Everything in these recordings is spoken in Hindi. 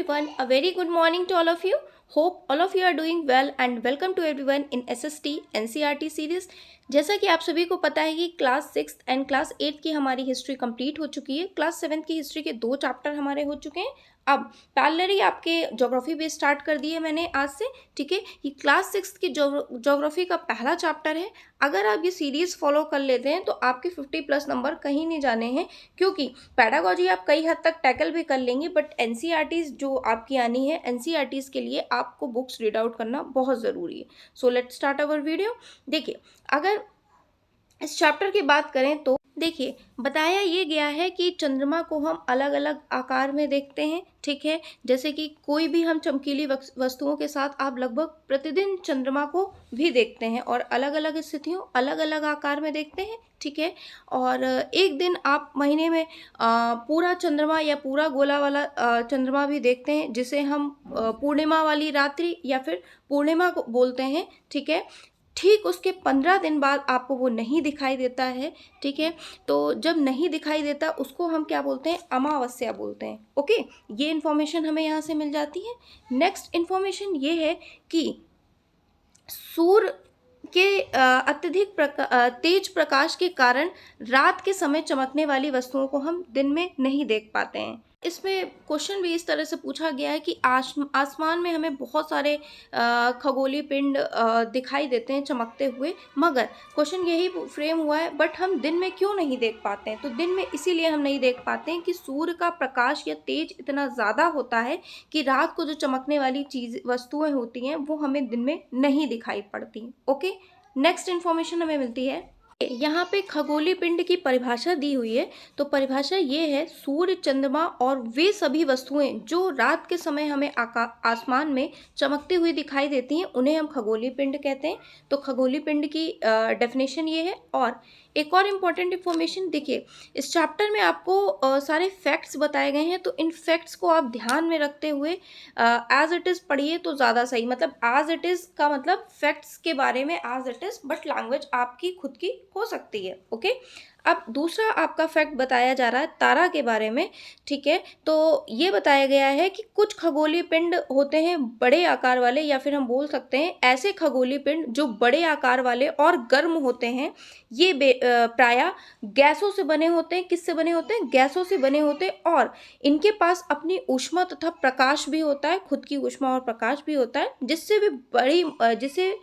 everyone, a very good morning to all of you. Hope all of you are doing well and welcome to everyone in SST NCERT series. जैसा कि आप सभी को पता है कि क्लास 6 एंड क्लास 8 की हमारी हिस्ट्री कंप्लीट हो चुकी है। क्लास 7 की हिस्ट्री के 2 चैप्टर हमारे हो चुके हैं। अब पैरेलली आपके ज्योग्राफी भी स्टार्ट कर दी है मैंने आज से, ठीक है। ये क्लास 6 की ज्योग्राफी का पहला चैप्टर है। अगर आप ये सीरीज फॉलो कर लेते हैं तो आपके 50+ नंबर कहीं नहीं जाने हैं, क्योंकि पेडागोजी आप कई हद तक टैकल भी कर लेंगे, बट एनसीईआरटीज जो आपकी आनी है, एनसीईआरटीज के लिए आपको बुक्स रीड आउट करना बहुत ज़रूरी है। So let's start our video. देखिए, अगर इस चैप्टर की बात करें तो देखिए, बताया ये गया है कि चंद्रमा को हम अलग अलग आकार में देखते हैं, ठीक है। जैसे कि कोई भी हम चमकीली वस्तुओं के साथ आप लगभग प्रतिदिन चंद्रमा को भी देखते हैं और अलग अलग स्थितियों अलग अलग आकार में देखते हैं, ठीक है। और एक दिन आप महीने में पूरा चंद्रमा या पूरा गोला वाला चंद्रमा भी देखते हैं, जिसे हम पूर्णिमा वाली रात्रि या फिर पूर्णिमा को बोलते हैं, ठीक है। ठीक उसके 15 दिन बाद आपको वो नहीं दिखाई देता है, ठीक है। तो जब नहीं दिखाई देता उसको हम क्या बोलते हैं, अमावस्या बोलते हैं, ओके। ये इन्फॉर्मेशन हमें यहाँ से मिल जाती है। नेक्स्ट इन्फॉर्मेशन ये है कि सूर्य के अत्यधिक तेज प्रकाश के कारण रात के समय चमकने वाली वस्तुओं को हम दिन में नहीं देख पाते हैं। इसमें क्वेश्चन भी इस तरह से पूछा गया है कि आसमान में हमें बहुत सारे खगोलीय पिंड दिखाई देते हैं चमकते हुए, मगर क्वेश्चन यही फ्रेम हुआ है, बट हम दिन में क्यों नहीं देख पाते हैं। तो दिन में इसीलिए हम नहीं देख पाते हैं कि सूर्य का प्रकाश या तेज इतना ज़्यादा होता है कि रात को जो चमकने वाली वस्तुएं होती हैं वो हमें दिन में नहीं दिखाई पड़ती। ओके, नेक्स्ट इन्फॉर्मेशन हमें मिलती है, यहाँ पे खगोलीय पिंड की परिभाषा दी हुई है। तो परिभाषा ये है, सूर्य, चंद्रमा और वे सभी वस्तुएं जो रात के समय हमें आसमान में चमकती हुई दिखाई देती हैं उन्हें हम खगोलीय पिंड कहते हैं। तो खगोलीय पिंड की डेफिनेशन ये है। और एक और इम्पॉर्टेंट इन्फॉर्मेशन, देखिए इस चैप्टर में आपको सारे फैक्ट्स बताए गए हैं, तो इन फैक्ट्स को आप ध्यान में रखते हुए एज इट इज़ पढ़िए तो ज़्यादा सही। मतलब एज इट इज़ का मतलब फैक्ट्स के बारे में as it is, but language आपकी खुद की हो सकती है, ओके। अब दूसरा आपका फैक्ट बताया जा रहा है तारा के बारे में, ठीक है। तो ये बताया गया है कि कुछ खगोलीय पिंड होते हैं बड़े आकार वाले, या फिर हम बोल सकते हैं ऐसे खगोलीय पिंड जो बड़े आकार वाले और गर्म होते हैं। ये प्रायः गैसों से बने होते हैं। किससे बने होते हैं? गैसों से बने होते हैं। और इनके पास अपनी ऊष्मा तथा प्रकाश भी होता है, खुद की ऊष्मा और प्रकाश भी होता है, जिसे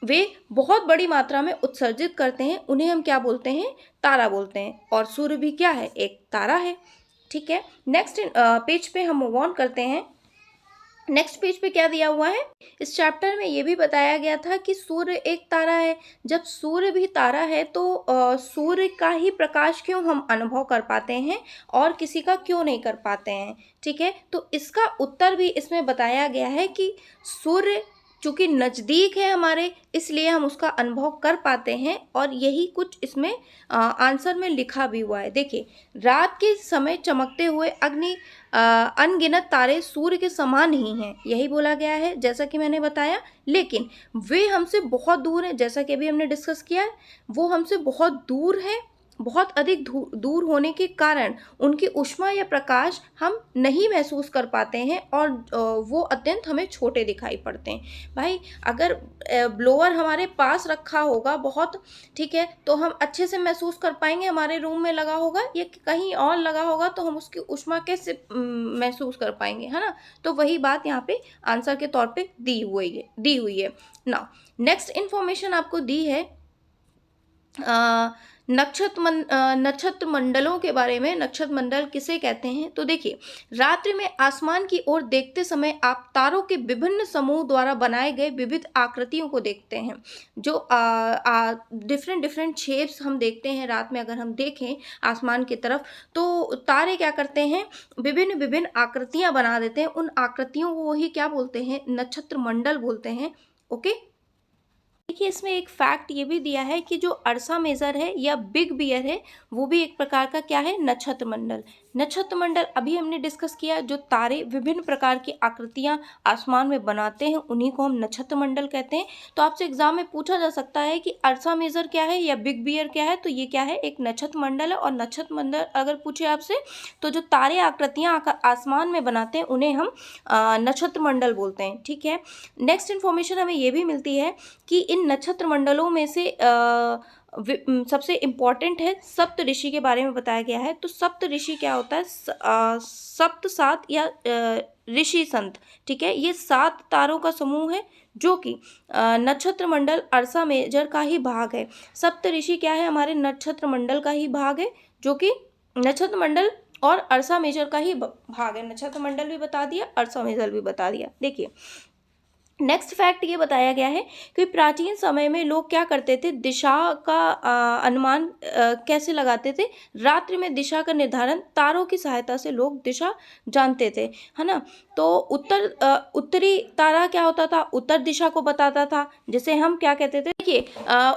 वे बहुत बड़ी मात्रा में उत्सर्जित करते हैं। उन्हें हम क्या बोलते हैं? तारा बोलते हैं। और सूर्य भी क्या है? एक तारा है, ठीक है। नेक्स्ट पेज पे हम मूव ऑन करते हैं। नेक्स्ट पेज पे क्या दिया हुआ है? इस चैप्टर में ये भी बताया गया था कि सूर्य एक तारा है। जब सूर्य भी तारा है तो सूर्य का ही प्रकाश क्यों हम अनुभव कर पाते हैं और किसी का क्यों नहीं कर पाते हैं, ठीक है। तो इसका उत्तर भी इसमें बताया गया है कि सूर्य चूँकि नज़दीक है हमारे, इसलिए हम उसका अनुभव कर पाते हैं। और यही कुछ इसमें आंसर में लिखा भी हुआ है। देखिए, रात के समय चमकते हुए अनगिनत तारे सूर्य के समान ही हैं, यही बोला गया है, जैसा कि मैंने बताया। लेकिन वे हमसे बहुत दूर हैं, जैसा कि अभी हमने डिस्कस किया है। वो हमसे बहुत दूर है, बहुत अधिक दूर होने के कारण उनकी ऊष्मा या प्रकाश हम नहीं महसूस कर पाते हैं और वो अत्यंत हमें छोटे दिखाई पड़ते हैं। भाई, अगर ब्लोअर हमारे पास रखा होगा बहुत, ठीक है, तो हम अच्छे से महसूस कर पाएंगे। हमारे रूम में लगा होगा या कहीं और लगा होगा तो हम उसकी ऊष्मा कैसे महसूस कर पाएंगे, है ना। तो वही बात यहाँ पे आंसर के तौर पे दी हुई है ना। नेक्स्ट इन्फॉर्मेशन आपको दी है नक्षत्र मंडलों के बारे में। नक्षत्र मंडल किसे कहते हैं? तो देखिए, रात्रि में आसमान की ओर देखते समय आप तारों के विभिन्न समूह द्वारा बनाए गए विविध आकृतियों को देखते हैं। जो डिफरेंट शेप्स हम देखते हैं रात में। अगर हम देखें आसमान की तरफ तो तारे क्या करते हैं, विभिन्न आकृतियां बना देते हैं। उन आकृतियों को ही क्या बोलते हैं? नक्षत्र मंडल बोलते हैं, ओके। देखिए इसमें एक फैक्ट ये भी दिया है कि जो अर्सा मेजर है या बिग बियर है वो भी एक प्रकार का क्या है, नक्षत्र मंडल। नक्षत्र मंडल अभी हमने डिस्कस किया, जो तारे विभिन्न प्रकार की आकृतियां आसमान में बनाते हैं उन्हीं को हम नक्षत्र मंडल कहते हैं। तो आपसे एग्जाम में पूछा जा सकता है कि अर्सा मेजर क्या है या बिग बियर क्या है, तो ये क्या है, एक नक्षत्र मंडल है। और नक्षत्र मंडल अगर पूछे आपसे तो जो तारे आकृतियां आसमान में बनाते हैं उन्हें हम नक्षत्र मंडल बोलते हैं। ठीक है, नेक्स्ट इन्फॉर्मेशन हमें ये भी मिलती है कि इन नक्षत्र मंडलों में से सबसे इम्पॉर्टेंट है सप्त ऋषि के बारे में बताया गया है। तो सप्त ऋषि क्या होता है, सप्त सात या ऋषि संत। ठीक है, ये 7 तारों का समूह है जो कि नक्षत्र मंडल अर्सा मेजर का ही भाग है। सप्त ऋषि क्या है, हमारे नक्षत्र मंडल का ही भाग है, जो कि नक्षत्र मंडल और अर्सा मेजर का ही भाग है। नक्षत्र मंडल भी बता दिया, अर्सा मेजर भी बता दिया। देखिए नेक्स्ट फैक्ट ये बताया गया है कि प्राचीन समय में लोग क्या करते थे, दिशा का अनुमान कैसे लगाते थे। रात्रि में दिशा का निर्धारण तारों की सहायता से लोग दिशा जानते थे, है ना। तो उत्तरी तारा क्या होता था, उत्तर दिशा को बताता था, जिसे हम क्या कहते थे। देखिए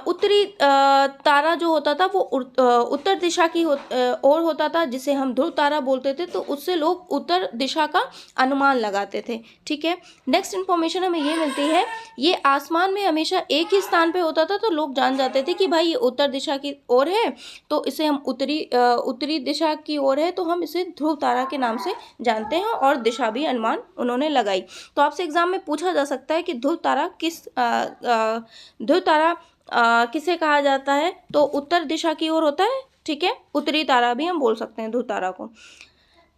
उत्तरी तारा जो होता था वो उत्तर दिशा की ओर होता था, जिसे हम ध्रुव तारा बोलते थे। तो उससे लोग उत्तर दिशा का अनुमान लगाते थे। ठीक है, नेक्स्ट इन्फॉर्मेशन हमें ये मिलती है, ये आसमान में हमेशा एक ही स्थान पे होता था, तो लोग जान जाते थे कि भाई ये उत्तर दिशा की ओर है, तो इसे हम उत्तरी दिशा की ओर है, तो हम इसे ध्रुव तारा के नाम से जानते हैं। और दिशा भी अनुमान उन्होंने लगाई। तो आपसे एग्जाम में पूछा जा सकता है कि ध्रुव तारा किसे कहा जाता है, तो उत्तर दिशा की ओर होता है। ठीक है, उत्तरी तारा भी हम बोल सकते हैं ध्रुव तारा को।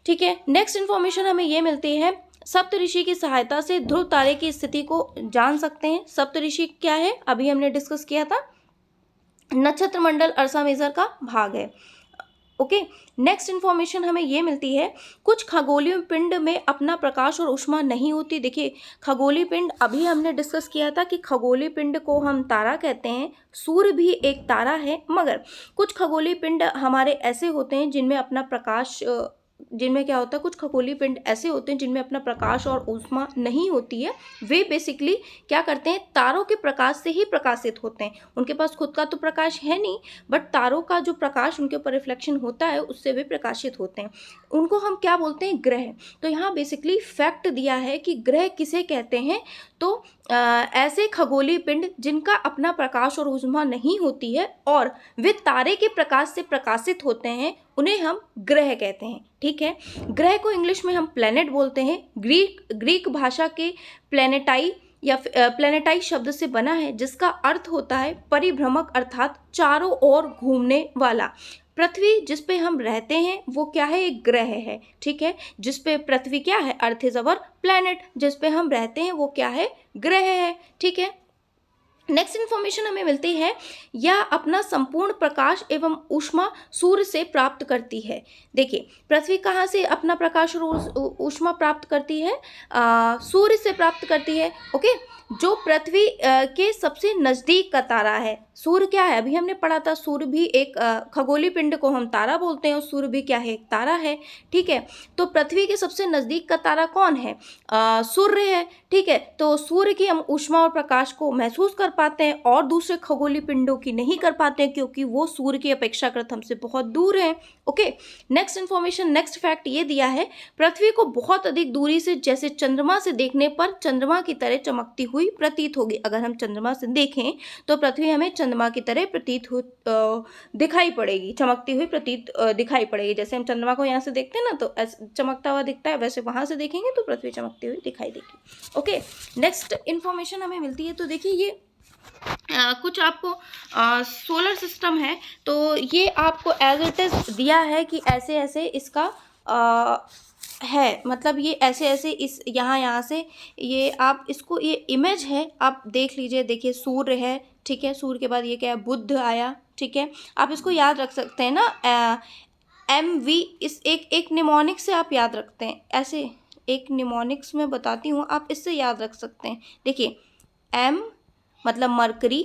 ठीक है, नेक्स्ट इन्फॉर्मेशन हमें ये मिलती है, सप्त ऋषि की सहायता से ध्रुव तारे की स्थिति को जान सकते हैं। सप्त ऋषि क्या है, अभी हमने डिस्कस किया था, नक्षत्र मंडल अर्सा मेजर का भाग है। ओके, नेक्स्ट इन्फॉर्मेशन हमें ये मिलती है, कुछ खगोलीय पिंड में अपना प्रकाश और ऊष्मा नहीं होती। देखिए खगोलीय पिंड अभी हमने डिस्कस किया था कि खगोलीय पिंड को हम तारा कहते हैं, सूर्य भी एक तारा है, मगर कुछ खगोलीय पिंड हमारे ऐसे होते हैं जिनमें अपना प्रकाश जिनमें क्या होता है, कुछ खगोलीय पिंड ऐसे होते हैं जिनमें अपना प्रकाश और ऊष्मा नहीं होती है। वे बेसिकली क्या करते हैं, तारों के प्रकाश से ही प्रकाशित होते हैं। उनके पास खुद का तो प्रकाश है नहीं, बट तारों का जो प्रकाश उनके ऊपर रिफ्लेक्शन होता है उससे वे प्रकाशित होते हैं। उनको हम क्या बोलते हैं, ग्रह। तो यहाँ बेसिकली फैक्ट दिया है कि ग्रह किसे कहते हैं, तो ऐसे खगोलीय पिंड जिनका अपना प्रकाश और ऊष्मा नहीं होती है और वे तारे के प्रकाश से प्रकाशित होते हैं, उन्हें हम ग्रह कहते हैं। ठीक है, ग्रह को इंग्लिश में हम प्लैनेट बोलते हैं। ग्रीक भाषा के प्लैनेटाई या प्लैनेटाई शब्द से बना है, जिसका अर्थ होता है परिभ्रमक, अर्थात चारों ओर घूमने वाला। पृथ्वी जिस पे हम रहते हैं वो क्या है, एक ग्रह है। ठीक है, जिस पे पृथ्वी क्या है, अर्थ इज अवर प्लैनेट, जिस पे हम रहते हैं वो क्या है, ग्रह है। ठीक है, नेक्स्ट इन्फॉर्मेशन हमें मिलती है, यह अपना संपूर्ण प्रकाश एवं ऊष्मा सूर्य से प्राप्त करती है। देखिए पृथ्वी कहाँ से अपना प्रकाश और ऊष्मा प्राप्त करती है, सूर्य से प्राप्त करती है। ओके, जो पृथ्वी के सबसे नज़दीक का तारा है, सूर्य क्या है, अभी हमने पढ़ा था, सूर्य भी एक खगोलीय पिंड को हम तारा बोलते हैं और सूर्य भी क्या है, एक तारा है। ठीक है, तो पृथ्वी के सबसे नज़दीक का तारा कौन है, सूर्य है। ठीक है, तो सूर्य की हम ऊष्मा और प्रकाश को महसूस कर पाते हैं और दूसरे खगोलीय पिंडों की नहीं कर पाते हैं, क्योंकि वो सूर्य की अपेक्षाकृत हमसे बहुत दूर हैं। Okay, next information, next fact ये दिया है, पृथ्वी को बहुत अधिक दूरी से जैसे चंद्रमा से देखने पर चंद्रमा की तरह चमकती हुई प्रतीत होगी। अगर हम चंद्रमा से देखें तो पृथ्वी हमें चंद्रमा की तरह दिखाई पड़ेगी, चमकती हुई प्रतीत दिखाई पड़ेगी। जैसे हम चंद्रमा को यहाँ से देखते हैं ना, तो चमकता हुआ दिखता है, वैसे वहाँ से देखेंगे तो पृथ्वी चमकती हुई दिखाई देगी। ओके, नेक्स्ट इन्फॉर्मेशन हमें मिलती है, तो देखिए ये कुछ आपको सोलर सिस्टम है, तो ये आपको एज इट इज दिया है कि ऐसे ऐसे इसका है, मतलब ये ऐसे ऐसे इस यहाँ से ये आप इसको, ये इमेज है, आप देख लीजिए। देखिए सूर्य है, ठीक है, सूर्य के बाद ये क्या है, बुध आया। ठीक है, आप इसको याद रख सकते हैं ना, MV, इस एक निमोनिक से आप याद रखते हैं, ऐसे एक निमोनिक्स में बताती हूँ, आप इससे याद रख सकते हैं। देखिए M मतलब मरकरी,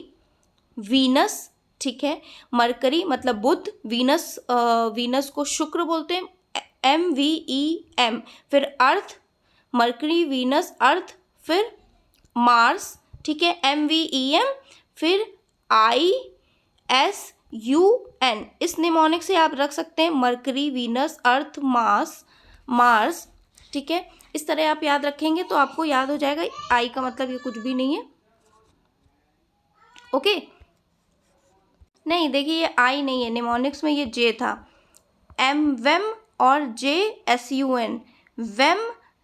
वीनस, ठीक है, मरकरी मतलब बुध, वीनस को शुक्र बोलते हैं, MVEM, फिर अर्थ, मरकरी, वीनस, अर्थ, फिर मार्स, ठीक है, MVEM, फिर ISUN, इस निमोनिक से आप रख सकते हैं मरकरी, वीनस, अर्थ, मार्स, ठीक है। इस तरह आप याद रखेंगे तो आपको याद हो जाएगा। आई का मतलब ये कुछ भी नहीं है, ओके। नहीं, देखिए ये आई नहीं है, निमोनिक्स में ये जे था। वेम और JSUN, वेम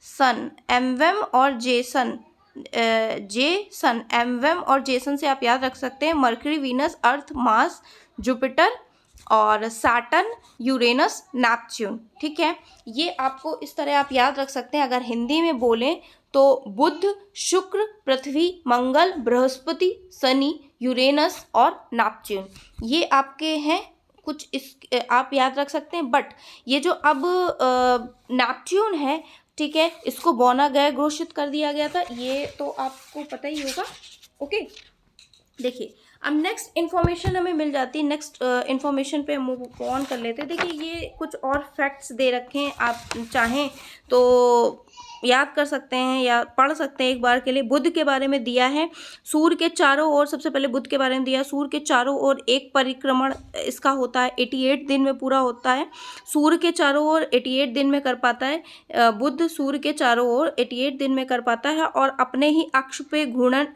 सन, वेम और जेसन, जेसन, वेम और जेसन से आप याद रख सकते हैं मरकरी, वीनस, अर्थ, मार्स, जुपिटर और सैटर्न, यूरेनस, नेपच्यून, ठीक है। ये आपको इस तरह आप याद रख सकते हैं। अगर हिंदी में बोलें तो बुध, शुक्र, पृथ्वी, मंगल, बृहस्पति, शनि, यूरेनस और नेपच्यून, ये आपके हैं कुछ, इस आप याद रख सकते हैं। बट ये जो अब नेपच्यून है, ठीक है, इसको बौना ग्रह घोषित कर दिया गया था, ये तो आपको पता ही होगा, ओके। देखिए अब नेक्स्ट इन्फॉर्मेशन हमें मिल जाती है, नेक्स्ट इन्फॉर्मेशन पे मूव ऑन कर लेते हैं। देखिए ये कुछ और फैक्ट्स दे रखे हैं, आप चाहें तो याद कर सकते हैं या पढ़ सकते हैं एक बार के लिए। बुध के बारे में दिया है, सूर्य के चारों ओर, सबसे पहले बुध के बारे में दिया, सूर्य के चारों ओर एक परिक्रमण इसका होता है, 88 दिन में पूरा होता है। सूर्य के चारों ओर 88 दिन में कर पाता है बुध, सूर्य के चारों ओर 88 दिन में कर पाता है और अपने ही अक्ष पे घूर्णन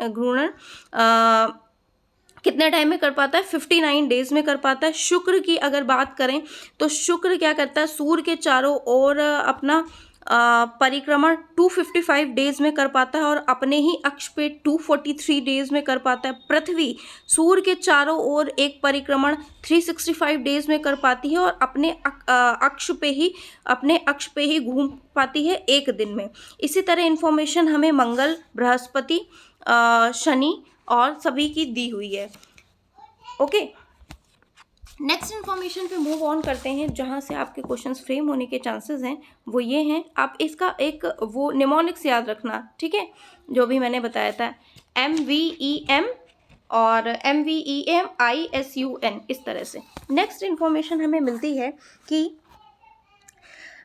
कितने टाइम में कर पाता है, 59 डेज में कर पाता है। शुक्र की अगर बात करें तो शुक्र क्या करता है, सूर्य के चारों ओर अपना परिक्रमण 255 डेज में कर पाता है और अपने ही अक्ष पे 243 डेज में कर पाता है। पृथ्वी सूर्य के चारों ओर एक परिक्रमण 365 डेज में कर पाती है और अपने अक्ष पे ही घूम पाती है एक दिन में। इसी तरह इन्फॉर्मेशन हमें मंगल, बृहस्पति, शनि और सभी की दी हुई है, ओके। नेक्स्ट इन्फॉर्मेशन पे मूव ऑन करते हैं, जहाँ से आपके क्वेश्चंस फ्रेम होने के चांसेस हैं वो ये हैं। आप इसका एक वो निमोनिक्स याद रखना, ठीक है, जो भी मैंने बताया था, MVEM और MVEMISUN, इस तरह से। नेक्स्ट इन्फॉर्मेशन हमें मिलती है कि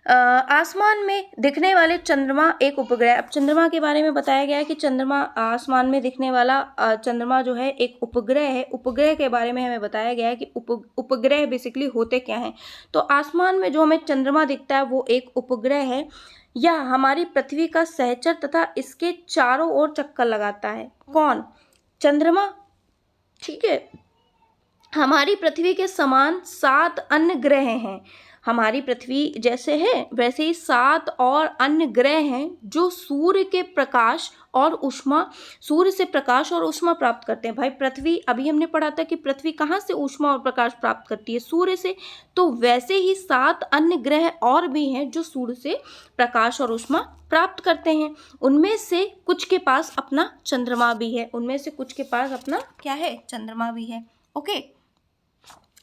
आसमान में दिखने वाले चंद्रमा एक उपग्रह। अब चंद्रमा के बारे में बताया गया है कि चंद्रमा आसमान में दिखने वाला चंद्रमा जो है एक उपग्रह है। उपग्रह के बारे में हमें बताया गया है कि उपग्रह बेसिकली होते क्या हैं। तो आसमान में जो हमें चंद्रमा दिखता है वो एक उपग्रह है। यह हमारी पृथ्वी का सहचर तथा इसके चारों ओर चक्कर लगाता है। कौन? चंद्रमा, ठीक है। हमारी पृथ्वी के समान 7 अन्य ग्रह हैं। हमारी पृथ्वी जैसे है वैसे ही 7 और अन्य ग्रह हैं जो सूर्य से प्रकाश और ऊष्मा प्राप्त करते हैं। भाई पृथ्वी, अभी हमने पढ़ा था कि पृथ्वी कहाँ से ऊष्मा और प्रकाश प्राप्त करती है? सूर्य से। तो वैसे ही 7 अन्य ग्रह और भी हैं जो सूर्य से प्रकाश और ऊष्मा प्राप्त करते हैं। उनमें से कुछ के पास अपना चंद्रमा भी है, क्या है? चंद्रमा भी है, ओके।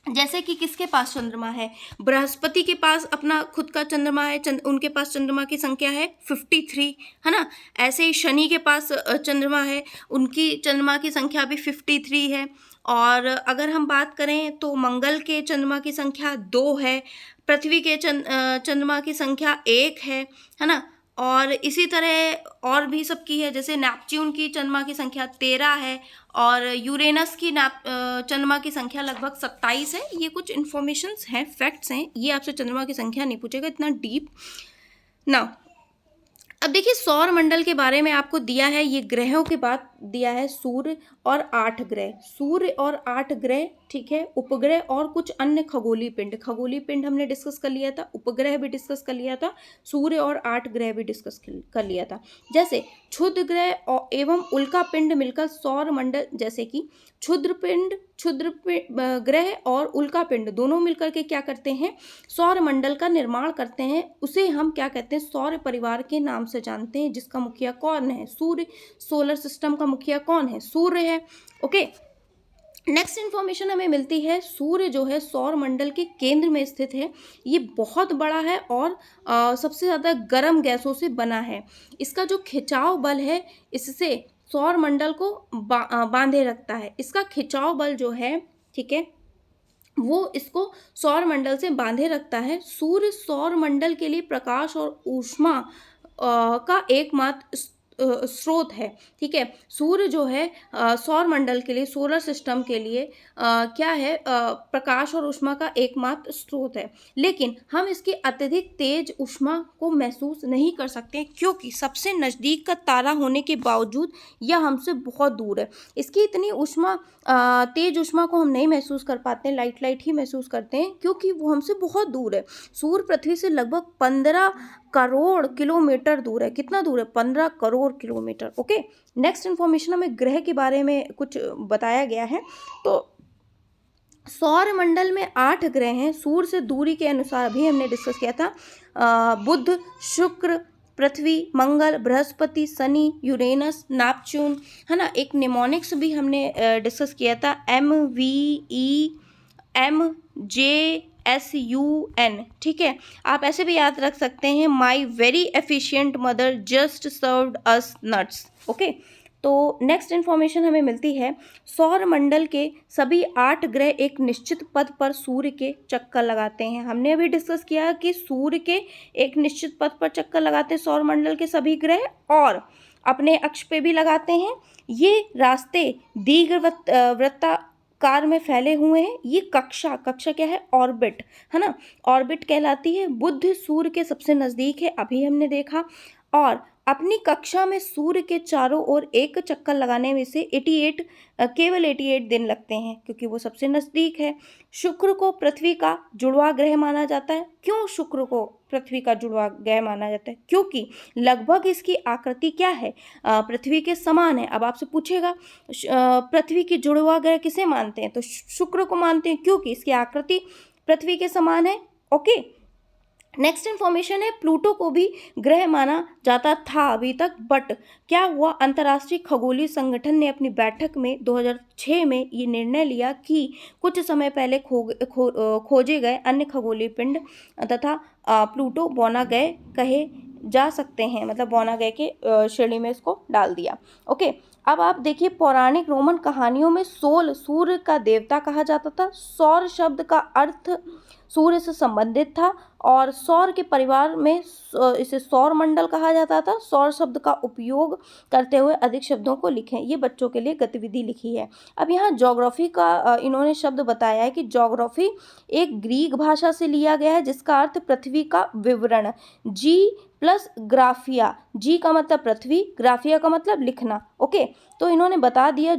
जैसे कि किसके पास चंद्रमा है? बृहस्पति के पास अपना खुद का चंद्रमा है, उनके पास चंद्रमा की संख्या है 53, है ना। ऐसे ही शनि के पास चंद्रमा है, उनकी चंद्रमा की संख्या भी 53 है। और अगर हम बात करें तो मंगल के चंद्रमा की संख्या 2 है, पृथ्वी के चंद्रमा की संख्या 1 है ना। और इसी तरह और भी सबकी है, जैसे नेपच्यून की चंद्रमा की संख्या 13 है और यूरेनस की चंद्रमा की संख्या लगभग 27 है। ये कुछ इन्फॉर्मेशंस हैं, फैक्ट्स हैं, ये आपसे चंद्रमा की संख्या नहीं पूछेगा इतना डीप ना। अब देखिए सौर मंडल के बारे में आपको दिया है, ये ग्रहों के बाद दिया है सूर्य और 8 ग्रह, ठीक है, उपग्रह और कुछ अन्य खगोलीय पिंड हमने डिस्कस कर लिया था, उपग्रह भी डिस्कस कर लिया था, सूर्य और 8 ग्रह भी डिस्कस कर लिया था। जैसे क्षुद्र ग्रह एवं उल्का पिंड मिलकर सौर मंडल, जैसे कि क्षुद्र ग्रह और उल्का पिंड दोनों मिलकर के क्या करते हैं? सौर मंडल का निर्माण करते हैं। उसे हम क्या कहते हैं? सौर परिवार के नाम से जानते हैं, जिसका मुखिया कौन है? सूर्य। सोलर सिस्टम का मुखिया कौन है? सूर्य है, ओके। नेक्स्ट इन्फॉर्मेशन हमें मिलती है, सूर्य जो है सौर मंडल के केंद्र में स्थित है। ये बहुत बड़ा है और सबसे ज़्यादा गर्म गैसों से बना है। इसका जो खिंचाव बल है, इससे सौर मंडल को बांधे रखता है। इसका खिंचाव बल जो है, ठीक है, वो इसको सौर मंडल से बांधे रखता है। सूर्य सौर मंडल के लिए प्रकाश और ऊष्मा का एकमात्र स्रोत है, ठीक है। सूर्य जो है सौर मंडल के लिए, सोलर सिस्टम के लिए क्या है, प्रकाश और ऊष्मा का एकमात्र स्रोत है। लेकिन हम इसकी अत्यधिक तेज ऊष्मा को महसूस नहीं कर सकते क्योंकि सबसे नज़दीक का तारा होने के बावजूद यह हमसे बहुत दूर है। इसकी इतनी ऊष्मा, तेज ऊष्मा को हम नहीं महसूस कर पाते हैं, लाइट ही महसूस करते हैं क्योंकि वो हमसे बहुत दूर है। सूर्य पृथ्वी से लगभग 15 करोड़ किलोमीटर दूर है। कितना दूर है? 15 crore kilometre. Okay, next information हमें ग्रह के बारे में कुछ बताया गया है। तो सौर मंडल में 8 ग्रह हैं। सूर्य से दूरी के अनुसार भी हमने डिस्कस किया था, बुध, शुक्र, पृथ्वी, मंगल, बृहस्पति, शनि, यूरेनस, नेपच्यून, है ना। एक निमोनिक्स भी हमने डिस्कस किया था, MVEMJSUN, ठीक है। आप ऐसे भी याद रख सकते हैं, my very efficient mother just served us nuts. Okay, तो नेक्स्ट इन्फॉर्मेशन हमें मिलती है, सौर मंडल के सभी 8 ग्रह एक निश्चित पथ पर सूर्य के चक्कर लगाते हैं। हमने अभी डिस्कस किया कि सूर्य के एक निश्चित पथ पर चक्कर लगाते हैं सौर मंडल के सभी ग्रह, और अपने अक्ष पे भी लगाते हैं। ये रास्ते वृत्ताकार में फैले हुए हैं। ये कक्षा क्या है? ऑर्बिट, है ना, ऑर्बिट कहलाती है। बुध सूर्य के सबसे नज़दीक है, अभी हमने देखा, और अपनी कक्षा में सूर्य के चारों ओर एक चक्कर लगाने में से केवल 88 दिन लगते हैं क्योंकि वो सबसे नज़दीक है। शुक्र को पृथ्वी का जुड़वा ग्रह माना जाता है। क्यों शुक्र को पृथ्वी का जुड़वा ग्रह माना जाता है? क्योंकि लगभग इसकी आकृति क्या है? पृथ्वी के समान है। अब आपसे पूछेगा पृथ्वी की जुड़वा ग्रह किसे मानते हैं? तो शुक्र को मानते हैं क्योंकि इसकी आकृति पृथ्वी के समान है। ओके, नेक्स्ट इन्फॉर्मेशन है, प्लूटो को भी ग्रह माना जाता था अभी तक, बट क्या हुआ, अंतर्राष्ट्रीय खगोलीय संगठन ने अपनी बैठक में 2006 में ये निर्णय लिया कि कुछ समय पहले खोजे गए अन्य खगोलीय पिंड तथा प्लूटो बौनागय कहे जा सकते हैं, मतलब बौनागय के श्रेणी में इसको डाल दिया। ओके, अब आप देखिए, पौराणिक रोमन कहानियों में सोल सूर्य का देवता कहा जाता था। सौर शब्द का अर्थ सूर्य से संबंधित था और सौर के परिवार में इसे सौर मंडल कहा जाता था। सौर शब्द का उपयोग करते हुए अधिक शब्दों को लिखें। ये बच्चों के लिए गतिविधि लिखी है। अब यहाँ ज्योग्राफी का इन्होंने शब्द बताया है कि ज्योग्राफी एक ग्रीक भाषा से लिया गया है जिसका अर्थ पृथ्वी का विवरण। जी प्लस ग्राफिया, जी का मतलब पृथ्वी, ग्राफिया का मतलब लिखना। ओके, तो इन्होंने बता दिया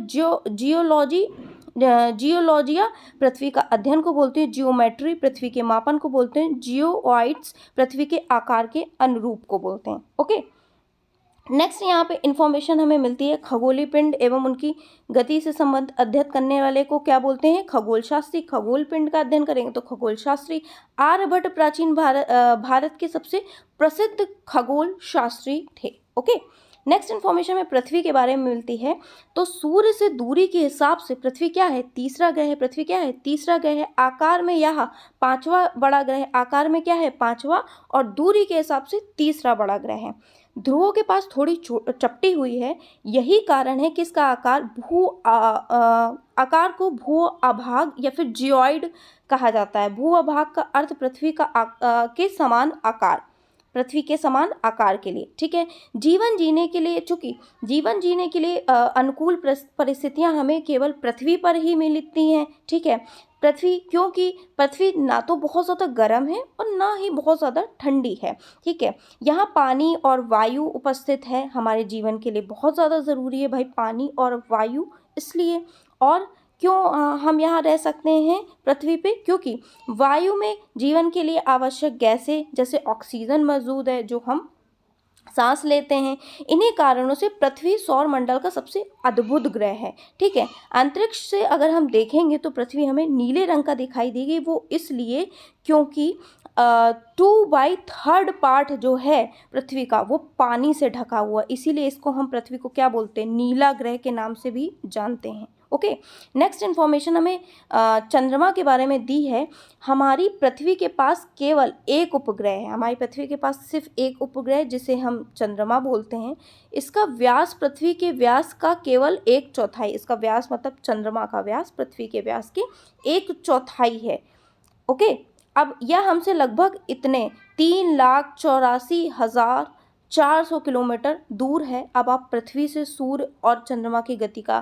जियोलॉजिया पृथ्वी का अध्ययन को बोलते हैं, जियोमेट्री पृथ्वी के मापन को बोलते हैं, जियोइड्स पृथ्वी के आकार के अनुरूप को बोलते हैं। ओके, नेक्स्ट यहाँ पे इंफॉर्मेशन हमें मिलती है, खगोलीय पिंड एवं उनकी गति से संबंध अध्ययन करने वाले को क्या बोलते हैं? खगोल शास्त्री। खगोल पिंड का अध्ययन करेंगे तो खगोल शास्त्री। आर्यभट्ट प्राचीन भारत के सबसे प्रसिद्ध खगोल शास्त्री थे। ओके, नेक्स्ट इन्फॉर्मेशन में पृथ्वी के बारे में मिलती है, तो सूर्य से दूरी के हिसाब से पृथ्वी क्या है? तीसरा ग्रह है। पृथ्वी क्या है? तीसरा ग्रह है। आकार में यह 5वां बड़ा ग्रह, आकार में क्या है? 5वां, और दूरी के हिसाब से तीसरा बड़ा ग्रह है। ध्रुवों के पास थोड़ी चपटी हुई है, यही कारण है कि इसका आकार को भू अभाग या फिर जियोइड कहा जाता है। भू अभाग का अर्थ पृथ्वी के समान आकार, पृथ्वी के समान आकार के लिए, ठीक है। जीवन जीने के लिए अनुकूल परिस्थितियां हमें केवल पृथ्वी पर ही मिलती हैं, ठीक है। क्योंकि पृथ्वी ना तो बहुत ज़्यादा गर्म है और ना ही बहुत ज़्यादा ठंडी है, ठीक है। यहाँ पानी और वायु उपस्थित है, हमारे जीवन के लिए बहुत ज़्यादा ज़रूरी है भाई पानी और वायु, इसलिए। और क्यों हम यहाँ रह सकते हैं पृथ्वी पे? क्योंकि वायु में जीवन के लिए आवश्यक गैसें जैसे ऑक्सीजन मौजूद है जो हम सांस लेते हैं। इन्हीं कारणों से पृथ्वी सौर मंडल का सबसे अद्भुत ग्रह है, ठीक है। अंतरिक्ष से अगर हम देखेंगे तो पृथ्वी हमें नीले रंग का दिखाई देगी, वो इसलिए क्योंकि 2/3 पार्ट जो है पृथ्वी का वो पानी से ढका हुआ, इसीलिए इसको हम पृथ्वी को क्या बोलते हैं? नीला ग्रह के नाम से भी जानते हैं। ओके, नेक्स्ट इन्फॉर्मेशन हमें चंद्रमा के बारे में दी है। हमारी पृथ्वी के पास केवल एक उपग्रह है, हमारी पृथ्वी के पास सिर्फ एक उपग्रह जिसे हम चंद्रमा बोलते हैं। इसका व्यास पृथ्वी के व्यास का केवल 1/4, इसका व्यास मतलब चंद्रमा का व्यास पृथ्वी के व्यास की 1/4 है। ओके, अब यह हमसे लगभग इतने 3,84,000 400 किलोमीटर दूर है। अब आप पृथ्वी से सूर्य और चंद्रमा की गति का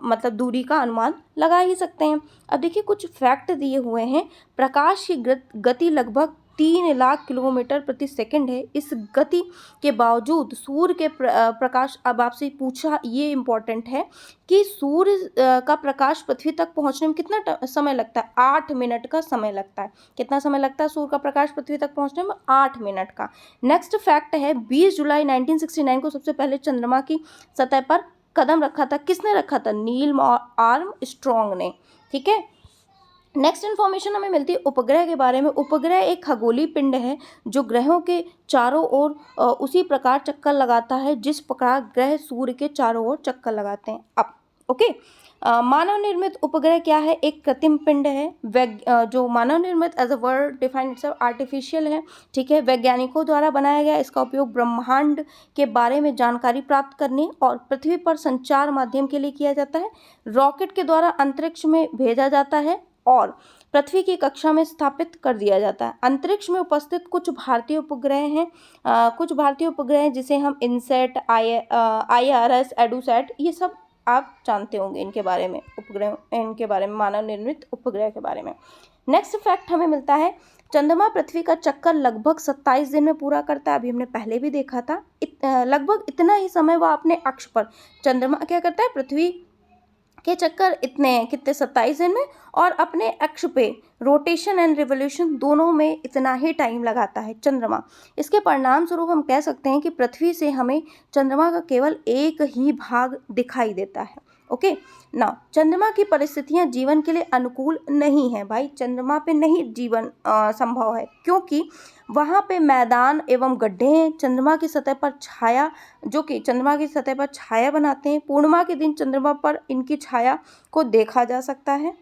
मतलब दूरी का अनुमान लगा ही सकते हैं। अब देखिए कुछ फैक्ट दिए हुए हैं। प्रकाश की गति लगभग 3 लाख किलोमीटर प्रति सेकंड है। इस गति के बावजूद सूर्य के प्रकाश, अब आपसे पूछा, ये इम्पोर्टेंट है कि सूर्य का प्रकाश पृथ्वी तक पहुंचने में कितना समय लगता है? 8 मिनट का समय लगता है। कितना समय लगता है सूर्य का प्रकाश पृथ्वी तक पहुंचने में? 8 मिनट का। नेक्स्ट फैक्ट है 20 जुलाई 1969 को सबसे पहले चंद्रमा की सतह पर कदम रखा था। किसने रखा था? नील आर्मस्ट्रॉन्ग ने। ठीक है। नेक्स्ट इन्फॉर्मेशन हमें मिलती है उपग्रह के बारे में। उपग्रह एक खगोलीय पिंड है जो ग्रहों के चारों ओर उसी प्रकार चक्कर लगाता है जिस प्रकार ग्रह सूर्य के चारों ओर चक्कर लगाते हैं। अब ओके, मानव निर्मित उपग्रह क्या है? एक कृत्रिम पिंड है। जो मानव निर्मित as a word defined itself artificial है। ठीक है, वैज्ञानिकों द्वारा बनाया गया। इसका उपयोग ब्रह्मांड के बारे में जानकारी प्राप्त करने और पृथ्वी पर संचार माध्यम के लिए किया जाता है। रॉकेट के द्वारा अंतरिक्ष में भेजा जाता है और पृथ्वी की कक्षा में स्थापित कर दिया जाता है। अंतरिक्ष में उपस्थित कुछ भारतीय उपग्रह हैं। कुछ भारतीय उपग्रह हैं जिसे हम इनसेट, IRS, एडूसैट, ये सब आप जानते होंगे इनके बारे में, उपग्रह इनके बारे में, मानव निर्मित उपग्रह के बारे में। नेक्स्ट फैक्ट हमें मिलता है चंद्रमा पृथ्वी का चक्कर लगभग 27 दिन में पूरा करता है। अभी हमने पहले भी देखा था। लगभग इतना ही समय वह अपने अक्ष पर, चंद्रमा क्या करता है? पृथ्वी के चक्कर इतने कितने 27 दिन में, और अपने अक्ष पे रोटेशन एंड रिवोल्यूशन दोनों में इतना ही टाइम लगाता है चंद्रमा। इसके परिणाम स्वरूप हम कह सकते हैं कि पृथ्वी से हमें चंद्रमा का केवल एक ही भाग दिखाई देता है। ओके ना, चंद्रमा की परिस्थितियां जीवन के लिए अनुकूल नहीं है भाई। चंद्रमा पे नहीं जीवन संभव है क्योंकि वहाँ पे मैदान एवं गड्ढे हैं। चंद्रमा की सतह पर छाया, जो कि चंद्रमा की सतह पर छाया बनाते हैं। पूर्णिमा के दिन चंद्रमा पर इनकी छाया को देखा जा सकता है।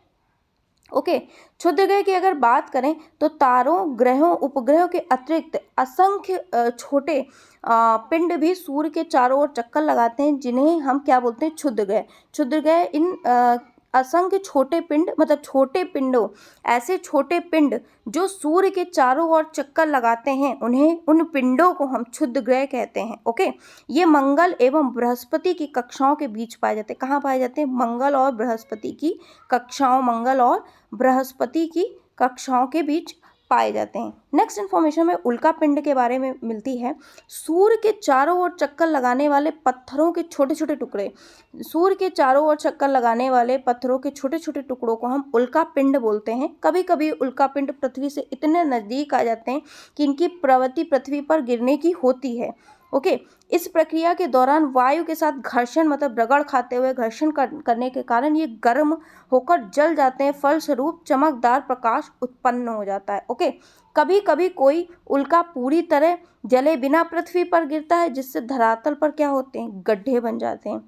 ओके, क्षुद्र ग्रह की अगर बात करें तो तारों, ग्रहों, उपग्रहों के अतिरिक्त असंख्य छोटे पिंड भी सूर्य के चारों ओर चक्कर लगाते हैं जिन्हें हम क्या बोलते हैं? क्षुद्र ग्रह। क्षुद्र ग्रह इन असंख्य छोटे पिंड, मतलब छोटे पिंडों, ऐसे छोटे पिंड जो सूर्य के चारों ओर चक्कर लगाते हैं, उन पिंडों को हम क्षुद्र ग्रह कहते हैं। ओके, ये मंगल एवं बृहस्पति की कक्षाओं के बीच पाए जाते हैं। कहाँ पाए जाते हैं? मंगल और बृहस्पति की कक्षाओं, मंगल और बृहस्पति की कक्षाओं के बीच पाए जाते हैं। नेक्स्ट इन्फॉर्मेशन में उल्का पिंड के बारे में मिलती है। सूर्य के चारों ओर चक्कर लगाने वाले पत्थरों के छोटे छोटे टुकड़े, सूर्य के चारों ओर चक्कर लगाने वाले पत्थरों के छोटे छोटे टुकड़ों को हम उल्का पिंड बोलते हैं। कभी कभी उल्का पिंड पृथ्वी से इतने नज़दीक आ जाते हैं कि इनकी प्रवृत्ति पृथ्वी पर गिरने की होती है। ओके, इस प्रक्रिया के दौरान वायु के साथ घर्षण, मतलब रगड़ खाते हुए घर्षण करने के कारण ये गर्म होकर जल जाते हैं। फलस्वरूप चमकदार प्रकाश उत्पन्न हो जाता है। ओके, कभी कभी कोई उल्का पूरी तरह जले बिना पृथ्वी पर गिरता है जिससे धरातल पर क्या होते हैं? गड्ढे बन जाते हैं।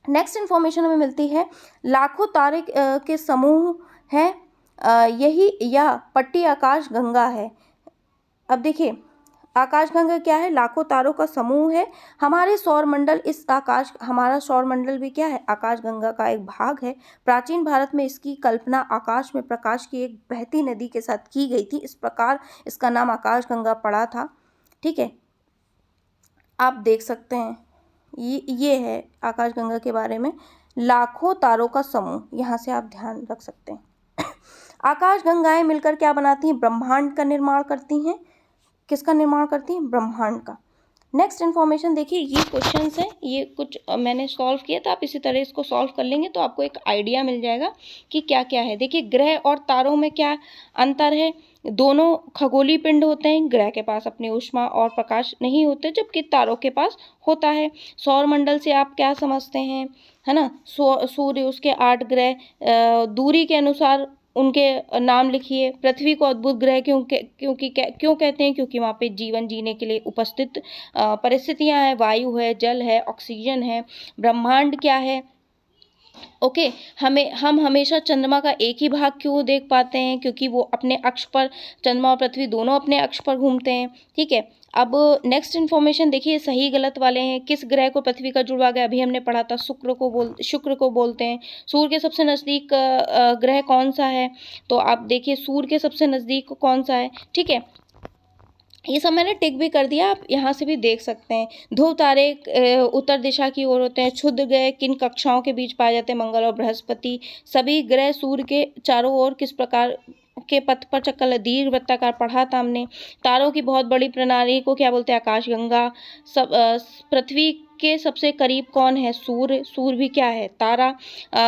नेक्स्ट इन्फॉर्मेशन हमें मिलती है लाखों तारे के समूह हैं। यही या पट्टी आकाश गंगा है। अब देखिए, आकाशगंगा क्या है? लाखों तारों का समूह है। हमारे सौरमंडल, हमारा सौरमंडल भी क्या है? आकाशगंगा का एक भाग है। प्राचीन भारत में इसकी कल्पना आकाश में प्रकाश की एक बहती नदी के साथ की गई थी। इस प्रकार इसका नाम आकाशगंगा पड़ा था। ठीक है, आप देख सकते हैं ये है आकाशगंगा के बारे में, लाखों तारों का समूह, यहाँ से आप ध्यान रख सकते हैं। आकाशगंगाएं मिलकर क्या बनाती हैं? ब्रह्मांड का निर्माण करती हैं। किसका निर्माण करती हैं? ब्रह्मांड का। नेक्स्ट इन्फॉर्मेशन देखिए, ये क्वेश्चंस हैं, ये कुछ मैंने सॉल्व किया था, आप इसी तरह इसको सॉल्व कर लेंगे तो आपको एक आइडिया मिल जाएगा कि क्या क्या है। देखिए, ग्रह और तारों में क्या अंतर है? दोनों खगोलीय पिंड होते हैं। ग्रह के पास अपनी ऊष्मा और प्रकाश नहीं होते जबकि तारों के पास होता है। सौरमंडल से आप क्या समझते हैं, है ना? सूर्य, उसके 8 ग्रह, दूरी के अनुसार उनके नाम लिखिए। पृथ्वी को अद्भुत ग्रह क्यों कहते हैं? क्योंकि वहाँ पे जीवन जीने के लिए उपस्थित परिस्थितियाँ हैं। वायु है, जल है, ऑक्सीजन है। ब्रह्मांड क्या है? ओके, हम हमेशा चंद्रमा का एक ही भाग क्यों देख पाते हैं? क्योंकि वो अपने अक्ष पर, चंद्रमा और पृथ्वी दोनों अपने अक्ष पर घूमते हैं। ठीक है, अब नेक्स्ट इन्फॉर्मेशन देखिए, सही गलत वाले हैं। किस ग्रह को पृथ्वी का जुड़वा गया? अभी हमने पढ़ा था, शुक्र को बोलते हैं। सूर्य के सबसे नज़दीक ग्रह कौन सा है? तो आप देखिए, सूर्य के सबसे नज़दीक कौन सा है? ठीक है, ये सब मैंने टिक भी कर दिया, आप यहाँ से भी देख सकते हैं। ध्रुव तारे उत्तर दिशा की ओर होते हैं। क्षुद्र ग्रह किन कक्षाओं के बीच पाए जाते हैं? मंगल और बृहस्पति। सभी ग्रह सूर्य के चारों ओर किस प्रकार के पथ पर चक्कर दीर्घ वृत्ताकार पढ़ा था हमने। तारों की बहुत बड़ी प्रणाली को क्या बोलते हैं? आकाशगंगा। सब पृथ्वी के सबसे करीब कौन है? सूर्य। सूर्य भी क्या है? तारा।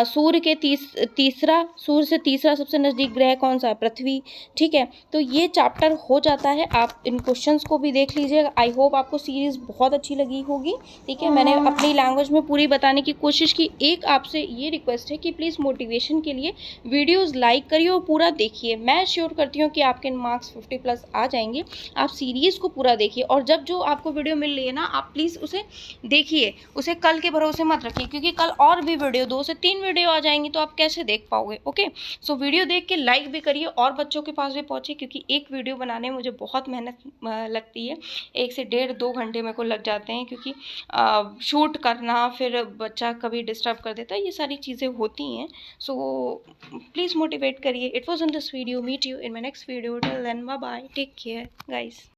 सूर्य के सूर्य से तीसरा सबसे नज़दीक ग्रह कौन सा है? पृथ्वी। ठीक है, तो ये चैप्टर हो जाता है। आप इन क्वेश्चंस को भी देख लीजिएगा। आई होप आपको सीरीज़ बहुत अच्छी लगी होगी। ठीक है, मैंने अपनी लैंग्वेज में पूरी बताने की कोशिश की। एक आपसे ये रिक्वेस्ट है कि प्लीज़ मोटिवेशन के लिए वीडियोज़ लाइक करिए और पूरा देखिए। मैं श्योर करती हूँ कि आपके मार्क्स 50+ आ जाएंगे। आप सीरीज़ को पूरा देखिए, और जब जो आपको वीडियो मिल रही है ना, आप प्लीज़ उसे देखिए। उसे कल के भरोसे मत रखिए, क्योंकि कल और भी वीडियो 2 से 3 वीडियो आ जाएंगी, तो आप कैसे देख पाओगे? ओके, सो वीडियो देख के लाइक भी करिए और बच्चों के पास भी पहुँचे, क्योंकि एक वीडियो बनाने में मुझे बहुत मेहनत लगती है। 1 से 1.5-2 घंटे मेरे को लग जाते हैं, क्योंकि शूट करना, फिर बच्चा कभी डिस्टर्ब कर देता है, ये सारी चीज़ें होती हैं। सो प्लीज़ मोटिवेट करिए। It was in this video, meet you in my next video. Till then bye bye, take care guys.